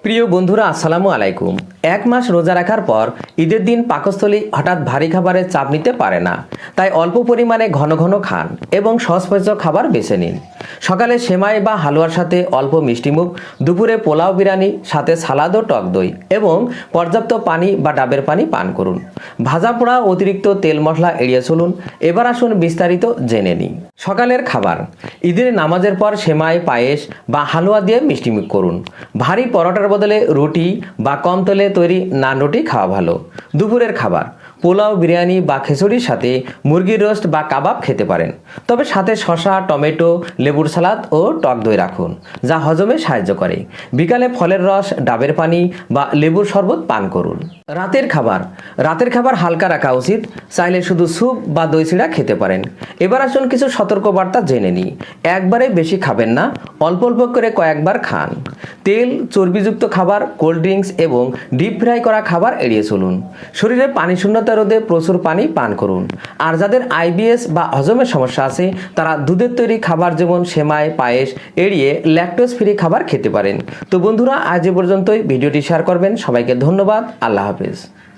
প্রিয় বন্ধুরা, আসসালামু আলাইকুম। এক মাস রোজা রাখার পর ঈদের দিন পাকস্থলী হঠাৎ ভারী খাবারের চাপ নিতে পারে না, তাই অল্প পরিমাণে ঘন ঘন খান এবং সহজপাচ্য খাবার বেছে নিন। সকালে সেমাই বা হালুয়ার সাথে অল্প মিষ্টিমুখ, দুপুরে পোলাও বিরিয়ানি সাথে সালাদ ও টক দই এবং পর্যাপ্ত পানি বা ডাবের পানি পান করুন। ভাজা পোড়া অতিরিক্ত তেল মশলা এড়িয়ে চলুন। এবার আসুন বিস্তারিত জেনে নিই। সকালের খাবার: ঈদের নামাজের পর সেমাই, পায়েস বা হালুয়া দিয়ে মিষ্টিমুখ করুন। ভারী পরোটার বদলে রুটি বা কম তেলে তৈরি নান রুটি খাওয়া ভালো। দুপুরের খাবার: পোলাও, বিরিয়ানি বা খিচুড়ির সাথে মুরগির রোস্ট বা কাবাব খেতে পারেন, তবে সাথে শসা, টমেটো, লেবুর সালাদ ও টক দই রাখুন, যা হজমে সাহায্য করে। বিকালে ফলের রস, ডাবের পানি বা লেবুর শরবত পান করুন। রাতের খাবার হালকা রাখা উচিত। চাইলে শুধু স্যুপ বা দই চিড়া খেতে পারেন। এবার আসুন কিছু সতর্কবার্তা জেনে নিই। একবারে বেশি খাবেন না, অল্প অল্প করে কয়েকবার খান। তেল, চর্বিযুক্ত খাবার, কোল্ড ড্রিঙ্কস এবং ডিপ ফ্রাই করা খাবার এড়িয়ে চলুন। শরীরে পানি শূন্যতা রোধে প্রচুর পানি পান করুন। আর যাদের আইবিএস বা হজমের সমস্যা আছে, তারা দুধের তৈরি খাবার যেমন সেমাই, পায়েস এড়িয়ে ল্যাকটোজ ফ্রি খাবার খেতে পারেন। তো বন্ধুরা, আজ এ পর্যন্তই। ভিডিওটি শেয়ার করবেন। সবাইকে ধন্যবাদ। আল্লাহ হাফেজ।